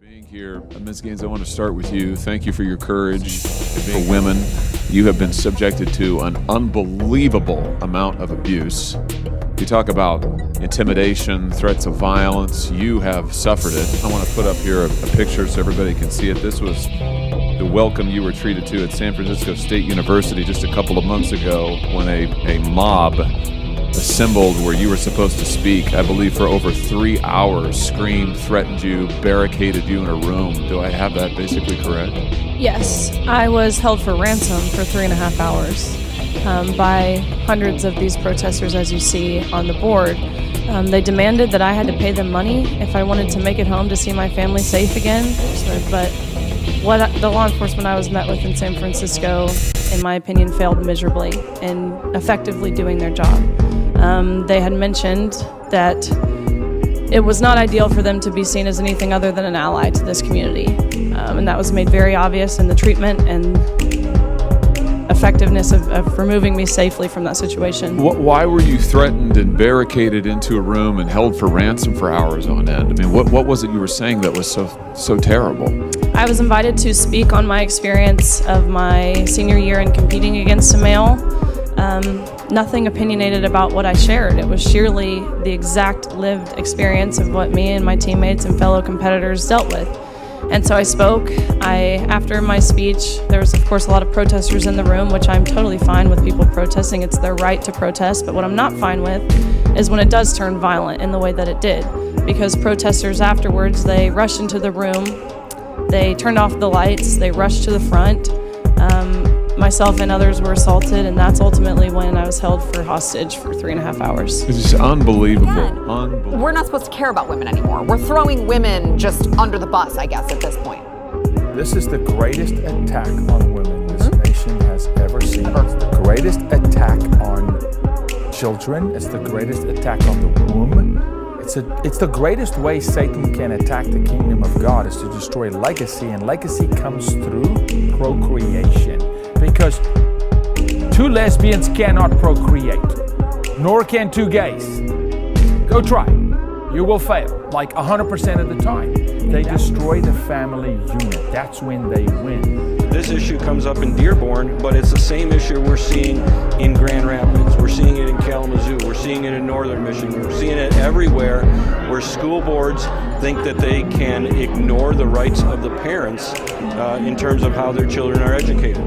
Being here, Ms. Gaines, I want to start with you. Thank you for your courage for women. You have been subjected to an unbelievable amount of abuse. You talk about intimidation, threats of violence. You have suffered it. I want to put up here a picture so everybody can see it. This was the welcome you were treated to at San Francisco State University just a couple of months ago when a mob assembled where you were supposed to speak, I believe for over 3 hours, screamed, threatened you, barricaded you in a room. Do I have that basically correct? Yes, I was held for ransom for 3.5 hours by hundreds of these protesters, as you see on the board. They demanded that I had to pay them money if I wanted to make it home to see my family safe again. But what the law enforcement I was met with in San Francisco, in my opinion, failed miserably in effectively doing their job. They had mentioned that it was not ideal for them to be seen as anything other than an ally to this community. And that was made very obvious in the treatment and effectiveness of removing me safely from that situation. Why were you threatened and barricaded into a room and held for ransom for hours on end? I mean, what was it you were saying that was so terrible? I was invited to speak on my experience of my senior year in competing against a male. Nothing opinionated about what I shared. It was sheerly the exact lived experience of what me and my teammates and fellow competitors dealt with. And so I spoke. After my speech, there was of course a lot of protesters in the room, which I'm totally fine with people protesting. It's their right to protest. But what I'm not fine with is when it does turn violent in the way that it did. Because protesters afterwards, they rushed into the room, they turned off the lights, they rushed to the front. Myself and others were assaulted, and that's ultimately when I was held for hostage for 3.5 hours. It's just unbelievable. Unbelievable. We're not supposed to care about women anymore. We're throwing women just under the bus, I guess, at this point. This is the greatest attack on women this nation has ever seen. It's the greatest attack on children. It's the greatest attack on the womb. It's the greatest way Satan can attack the kingdom of God is to destroy legacy, and legacy comes through procreation. Because 2 lesbians cannot procreate, nor can 2 gays. Go try. You will fail, like 100% of the time. They destroy the family unit. That's when they win. This issue comes up in Dearborn, but it's the same issue we're seeing in Grand Rapids. We're seeing it in Kalamazoo. We're seeing it in Northern Michigan. We're seeing it everywhere where school boards think that they can ignore the rights of the parents in terms of how their children are educated.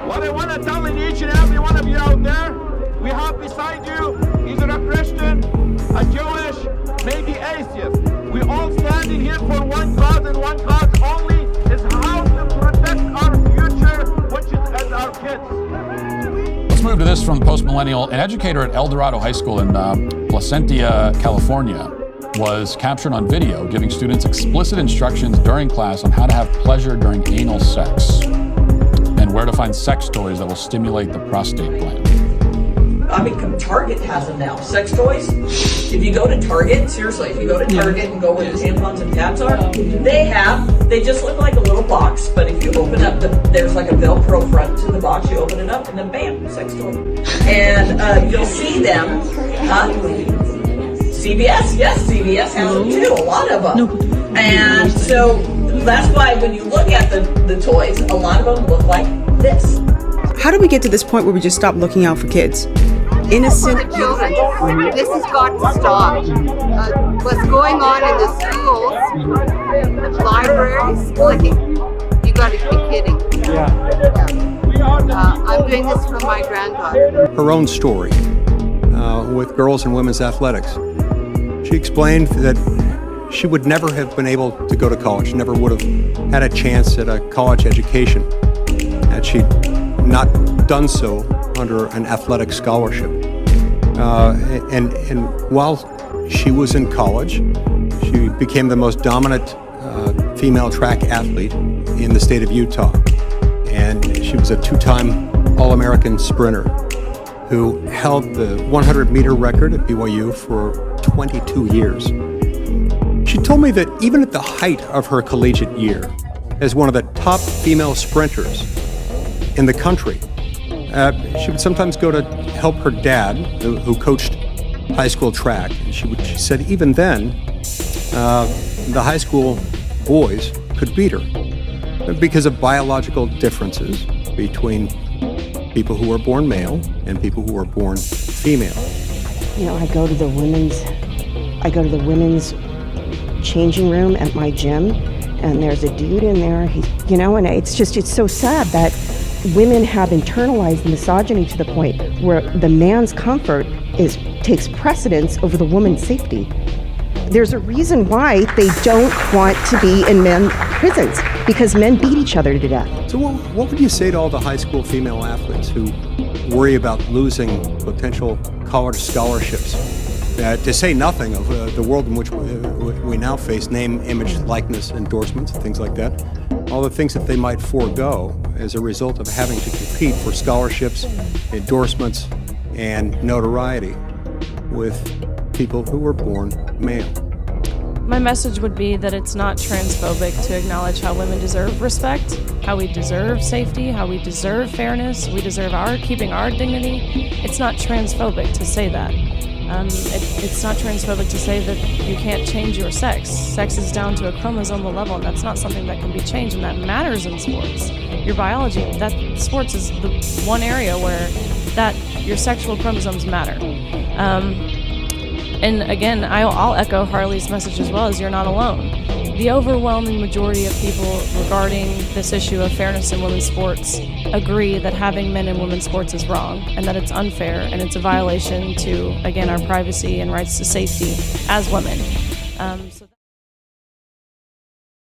What I want to tell each and every one of you out there, we have beside you either a Christian, a Jewish, maybe atheist. We all standing here for one cause and one cause only, is how to protect our future, which is as our kids. Let's move to this from Post-Millennial. An educator at El Dorado High School in Placentia, California, was captured on video giving students explicit instructions during class on how to have pleasure during anal sex and where to find sex toys that will stimulate the prostate gland. I mean, Target has them now. Sex toys. If you go to Target, seriously, if you go to Target and go where the tampons and pads are, they just look like a little box, but if you open up, there's like a Velcro front to the box, you open it up, and then bam, sex toy. And you'll see them. CVS, yes, CVS has them too, a lot of them. And so that's why when you look at the toys, a lot of them look like this. How do we get to this point where we just stop looking out for kids? Innocent for the children. This has got to stop. What's going on in the schools, the libraries, you got to be kidding. Yeah. I'm doing this for my granddaughter. Her own story with girls and women's athletics. She explained that she would never have been able to go to college, never would have had a chance at a college education had she not done so under an athletic scholarship. And while she was in college, she became the most dominant female track athlete in the state of Utah. And she was a 2-time All-American sprinter who held the 100-meter record at BYU for 22 years. She told me that even at the height of her collegiate year, as one of the top female sprinters in the country, she would sometimes go to help her dad, who coached high school track. She said even then, the high school boys could beat her because of biological differences between people who are born male and people who are born female. You know, I go to the women's changing room at my gym, and there's a dude in there, and it's so sad that women have internalized misogyny to the point where the man's comfort takes precedence over the woman's safety. There's a reason why they don't want to be in men's prisons, because men beat each other to death. So what would you say to all the high school female athletes who worry about losing potential college scholarships? To say nothing of the world in which we now face, name, image, likeness, endorsements, and things like that, all the things that they might forego as a result of having to compete for scholarships, endorsements, and notoriety with people who were born male. My message would be that it's not transphobic to acknowledge how women deserve respect, how we deserve safety, how we deserve fairness, we deserve keeping our dignity. It's not transphobic to say that. It's not transphobic to say that you can't change your sex. Sex is down to a chromosomal level, and that's not something that can be changed, and that matters in sports. Your biology, sports is the one area where your sexual chromosomes matter. And again, I'll echo Harley's message as well, as you're not alone. The overwhelming majority of people regarding this issue of fairness in women's sports agree that having men in women's sports is wrong, and that it's unfair, and it's a violation to, again, our privacy and rights to safety as women.